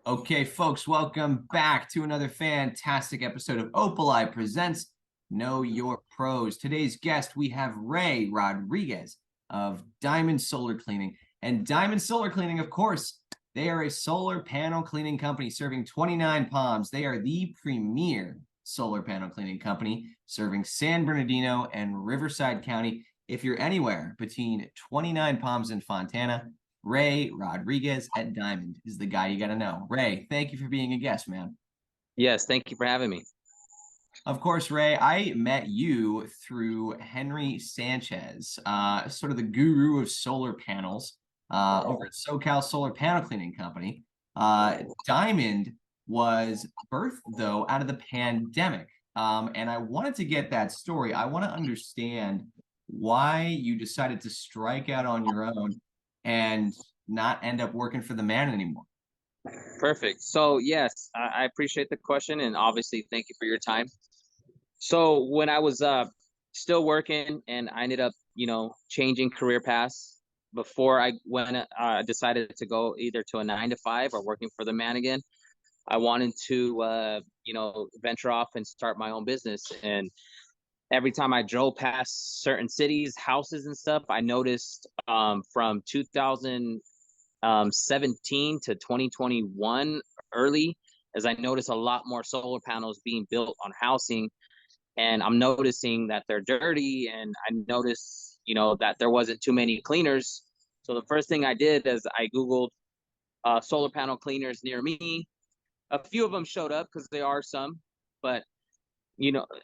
Okay, folks, welcome back to another fantastic episode of Opali Presents Know Your Pros. Today's guest, we have Ray Rodriguez of Diamond Solar Cleaning. And Diamond Solar Cleaning, of course, they are a solar panel cleaning company serving 29 Palms. They are the premier solar panel cleaning company serving San Bernardino and Riverside County. If you're anywhere between 29 Palms and Fontana, Ray Rodriguez at Diamond is the guy you got to know. Ray, thank you for being a guest, man. Yes, thank you for having me. Of course, Ray, I met you through Henry Sanchez, sort of the guru of solar panels over at SoCal Solar Panel Cleaning Company. Diamond was birthed, though, out of the pandemic. And I wanted to get that story. I want to understand why you decided to strike out on your own and not end up working for the man anymore. Perfect. So yes, I appreciate the question, and obviously thank you for your time. So when I was still working, and I ended up, changing career paths before I went, decided to go either to a 9 to 5 or working for the man again. I wanted to, venture off and start my own business. And every time I drove past certain cities, houses and stuff, I noticed from 2017 to 2021 early, as I noticed a lot more solar panels being built on housing, and I'm noticing that they're dirty, and I noticed, that there wasn't too many cleaners. So the first thing I did is I Googled solar panel cleaners near me. A few of them showed up because there are some, but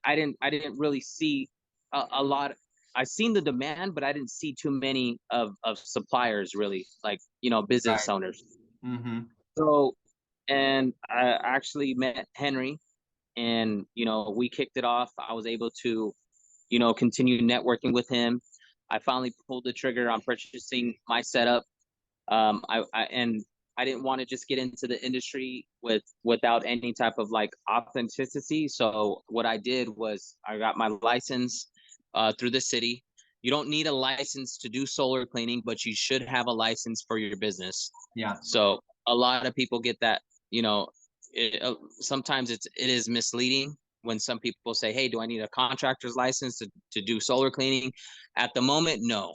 I didn't really see a lot. I seen the demand, but I didn't see too many of suppliers really, like, business Right. owners. Mm-hmm. So, and I actually met Henry, and we kicked it off. I was able to, continue networking with him. I finally pulled the trigger on purchasing my setup. And I didn't want to just get into the industry without any type of like authenticity. So what I did was I got my license through the city. You don't need a license to do solar cleaning, but you should have a license for your business. Yeah. So a lot of people get that, sometimes it is misleading when some people say, hey, do I need a contractor's license to do solar cleaning? At the moment, no.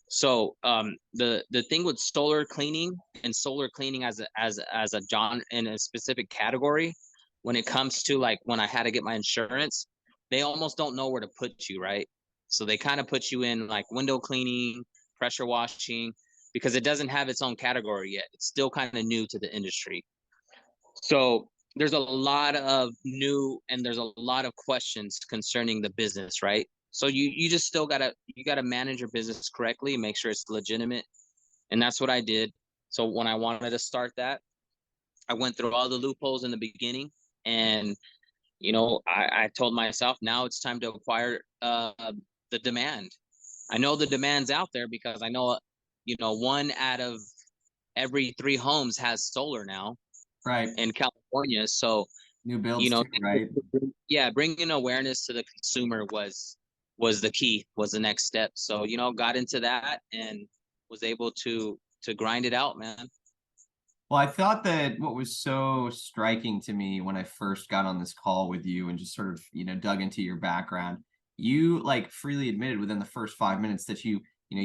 So the thing with solar cleaning and solar cleaning as a John in a specific category, when it comes to like when I had to get my insurance, they almost don't know where to put you, right? So they kind of put you in like window cleaning, pressure washing, because it doesn't have its own category yet. It's still kind of new to the industry. So there's a lot of new, and there's a lot of questions concerning the business, right? So you just still gotta manage your business correctly, make sure it's legitimate. And that's what I did. So when I wanted to start that, I went through all the loopholes in the beginning, and I told myself now it's time to acquire the demand. I know the demand's out there because I know, one out of every 3 homes has solar now Right. in California. So, New builds too, right? yeah, bringing awareness to the consumer was the key, was the next step. So, got into that and was able to grind it out, man. Well, I thought that what was so striking to me when I first got on this call with you and just sort of, dug into your background, you like freely admitted within the first 5 minutes that you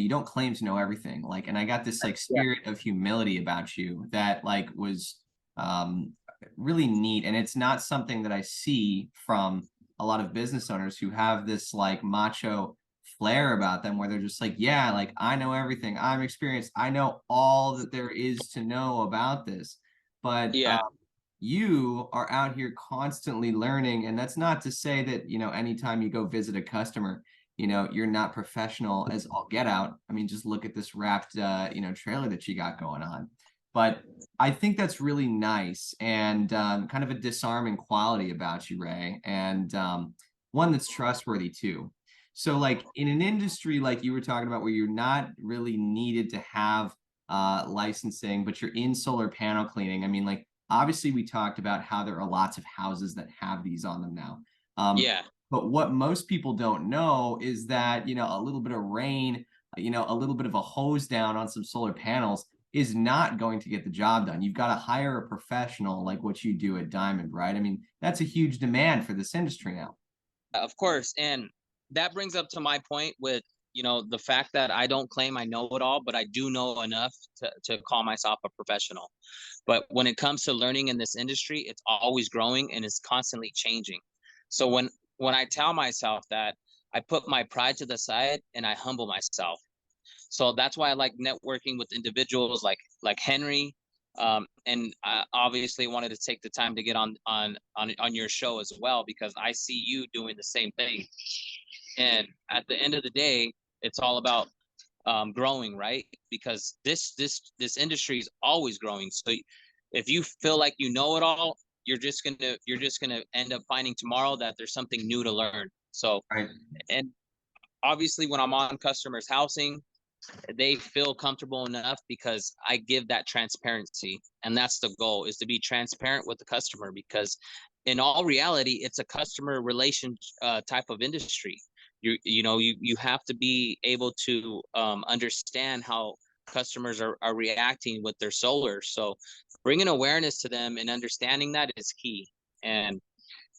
don't claim to know everything. Like, and I got this like Yeah. spirit of humility about you that like was um really neat. And it's not something that I see from a lot of business owners who have this like macho flair about them where they're just like, yeah, like I know everything. I'm experienced. I know all that there is to know about this. But Yeah. you are out here constantly learning. And that's not to say that, anytime you go visit a customer, you're not professional as all get out. I mean, just look at this wrapped, trailer that you got going on. But I think that's really nice and kind of a disarming quality about you, Ray, and one that's trustworthy too. So, like in an industry like you were talking about, where you're not really needed to have licensing, but you're in solar panel cleaning. I mean, like obviously we talked about how there are lots of houses that have these on them now. Yeah. But what most people don't know is that, a little bit of rain, a little bit of a hose down on some solar panels, is not going to get the job done. You've got to hire a professional like what you do at Diamond, right? I mean, that's a huge demand for this industry now. Of course, and that brings up to my point with, the fact that I don't claim I know it all, but I do know enough to call myself a professional. But when it comes to learning in this industry, it's always growing and it's constantly changing. So when I tell myself that, I put my pride to the side and I humble myself. So that's why I like networking with individuals like Henry, and I obviously wanted to take the time to get on your show as well, because I see you doing the same thing. And at the end of the day, it's all about growing, right? Because this industry is always growing. So if you feel like you know it all, you're just gonna end up finding tomorrow that there's something new to learn. So, Right. and obviously when I'm on customers' housing, they feel comfortable enough because I give that transparency. And that's the goal, is to be transparent with the customer, because in all reality, it's a customer relation type of industry. You have to be able to understand how customers are reacting with their solar. So bringing awareness to them and understanding that is key. And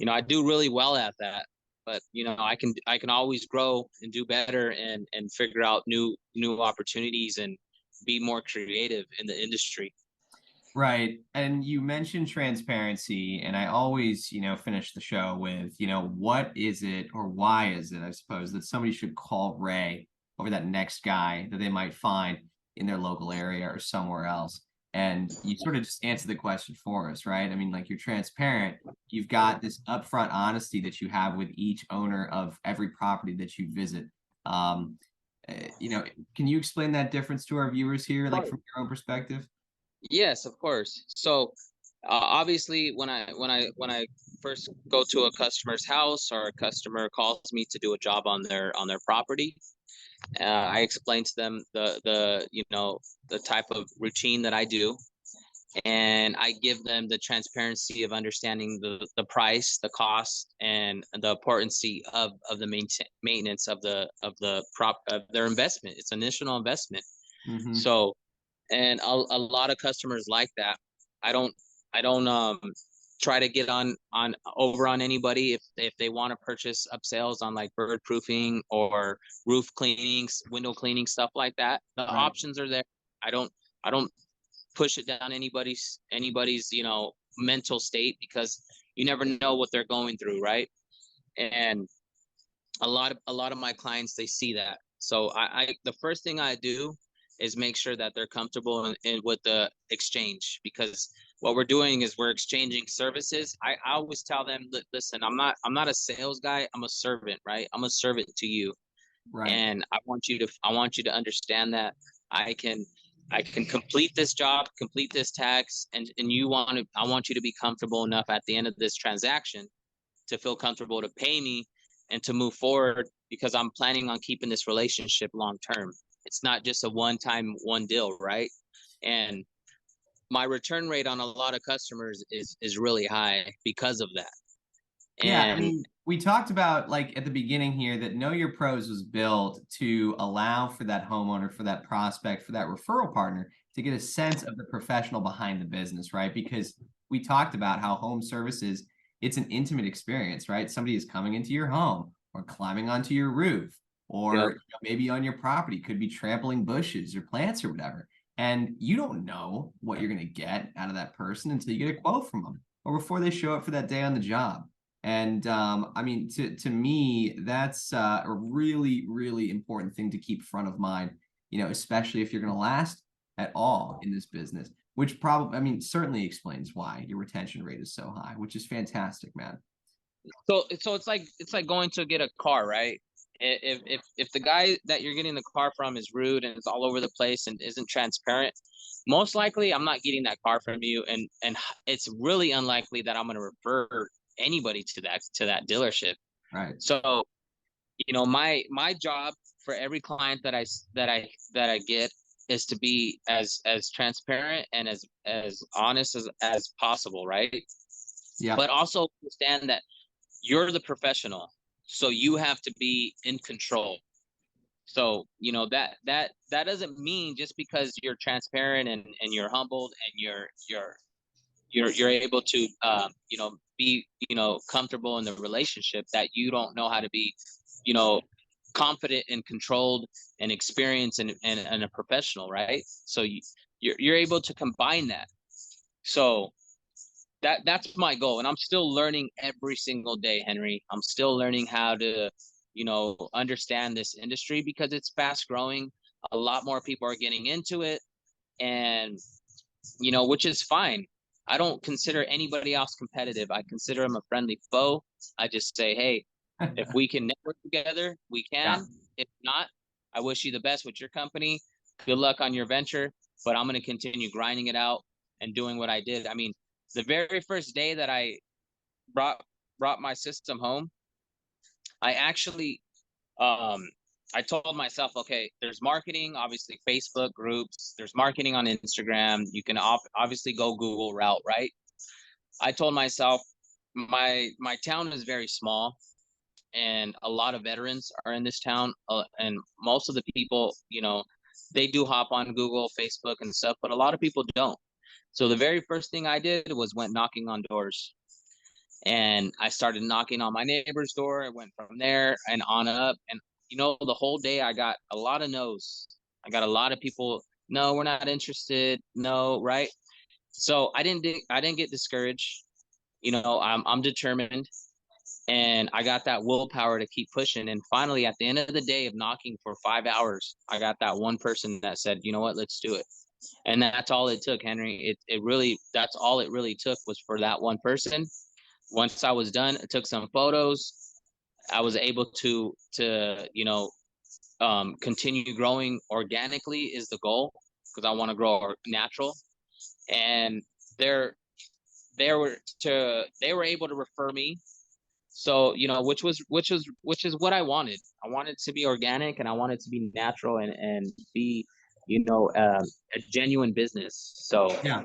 I do really well at that, but I can always grow and do better and figure out new opportunities and be more creative in the industry. Right. And you mentioned transparency, and I always, finish the show with, what is it or why is it, I suppose, that somebody should call Ray over that next guy that they might find in their local area or somewhere else. And you sort of just answer the question for us, right? I mean, like, you're transparent. You've got this upfront honesty that you have with each owner of every property that you visit. Um, can you explain that difference to our viewers here, like from your own perspective? Yes, of course. So obviously, when I first go to a customer's house, or a customer calls me to do a job on their property, I explain to them the type of routine that I do, and I give them the transparency of understanding the price, the cost, and the importance of the maintenance of their investment. It's an initial investment. Hmm. So, and a lot of customers like that. I don't try to get on over on anybody if they want to purchase upsells on like bird proofing or roof cleanings, window cleaning, stuff like that. The Right. options are there. I don't push it down anybody's mental state, because you never know what they're going through, right? And a lot of my clients, they see that. So I the first thing I do is make sure that they're comfortable with the exchange, because what we're doing is we're exchanging services. I always tell them, listen, I'm not a sales guy, I'm a servant, right? I'm a servant to you. Right. And I want you to understand that I can I can complete this job, complete this tax, and I want you to be comfortable enough at the end of this transaction to feel comfortable to pay me and to move forward, because I'm planning on keeping this relationship long term. It's not just a one time one deal, right? And my return rate on a lot of customers is really high because of that. Yeah, I And mean, we talked about like at the beginning here that Know Your Pros was built to allow for that homeowner, for that prospect, for that referral partner to get a sense of the professional behind the business, right? Because we talked about how home services, it's an intimate experience, right? Somebody is coming into your home or climbing onto your roof yep, or maybe on your property, could be trampling bushes or plants or whatever. And you don't know what you're going to get out of that person until you get a quote from them or before they show up for that day on the job. And I mean, to me, that's a really, really important thing to keep front of mind, especially if you're going to last at all in this business, which probably, I mean, certainly explains why your retention rate is so high, which is fantastic, man. so it's like going to get a car, right? If the guy that you're getting the car from is rude and it's all over the place and isn't transparent, most likely I'm not getting that car from you, and it's really unlikely that I'm going to refer anybody to that dealership. Right. So, my job for every client that I get is to be as transparent and as honest as possible, right? Yeah. But also understand that you're the professional, so you have to be in control. So, you know, that doesn't mean just because you're transparent and you're humbled and you're able to you know, be, you know, comfortable in the relationship, that you don't know how to be, you know, confident and controlled and experienced and a professional, right? So you're able to combine that. So that's my goal, and I'm still learning every single day, Henry. I'm still learning how to, you know, understand this industry because it's fast growing. A lot more people are getting into it, and you know, which is fine. I don't consider anybody else competitive. I consider them a friendly foe. I just say, hey, if we can network together, we Yeah. can. If not, I wish you the best with your company. Good luck on your venture, but I'm going to continue grinding it out and doing what I did. I mean, the very first day that I brought brought my system home, I actually um I told myself, okay, there's marketing, obviously Facebook groups, there's marketing on Instagram. You can obviously go Google route, right? I told myself my town is very small and a lot of veterans are in this town, and most of the people, you know, they do hop on Google, Facebook and stuff, but a lot of people don't. So the very first thing I did was went knocking on doors. And I started knocking on my neighbor's door. I went from there and on up. And, you know, the whole day I got a lot of no's. I got a lot of people, no, we're not interested. No, right? So I didn't get discouraged. You know, I'm determined, and I got that willpower to keep pushing. And finally, at the end of the day of knocking for 5 hours, I got that one person that said, you know what, let's do it. And that's all it took, Henry. It really, that's all it really took, was for that one person. Once I was done, I took some photos. I was able to, you know, continue growing organically is the goal, because I want to grow natural. And they're they were able to refer me. So, you know, which is what I wanted. I wanted to be organic, and I wanted to be natural, and be, you know, a genuine business. So Yeah.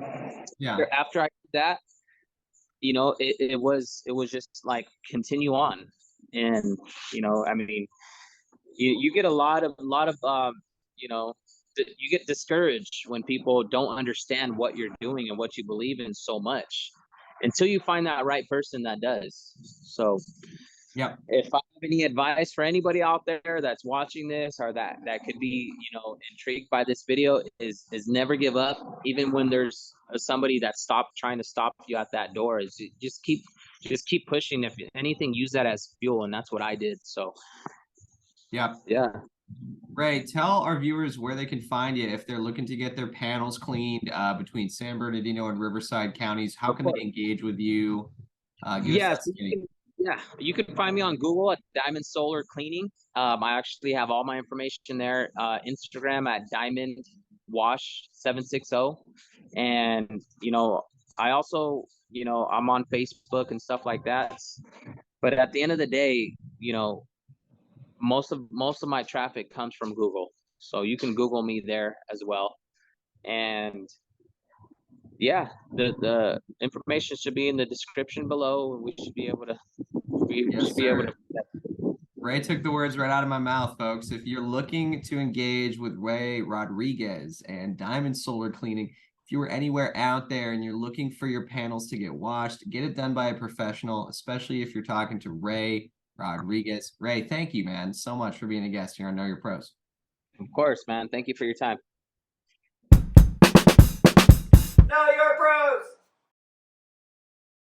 Yeah. after I did that, you know, it was just like continue on. And, you know, I mean, you get a lot of you know, you get discouraged when people don't understand what you're doing and what you believe in so much, until you find that right person that does. So Yep. if I have any advice for anybody out there that's watching this, or that could be, you know, intrigued by this video, is never give up, even when there's somebody that stopped trying to stop you at that door. Is just keep pushing. If anything, use that as fuel, and that's what I did. So Yep. yeah. Ray, tell our viewers where they can find you if they're looking to get their panels cleaned between San Bernardino and Riverside counties. How Of can they course. engage with you? Give us Yes, that skinny. yeah, you can find me on Google at Diamond Solar Cleaning. I actually have all my information there. Instagram at Diamond Wash 760, and you know, I also, you know, I'm on Facebook and stuff like that. But at the end of the day, you know, most of my traffic comes from Google, so you can Google me there as well. And yeah, the information should be in the description below. We should be able to we Yes, should be able sir. to. Ray took the words right out of my mouth, folks. If you're looking to engage with Ray Rodriguez and Diamond Solar Cleaning, if you were anywhere out there and you're looking for your panels to get washed, get it done by a professional, especially if you're talking to Ray Rodriguez. Ray, thank you, man, so much for being a guest here on Know Your Pros. Of course, man. Thank you for your time.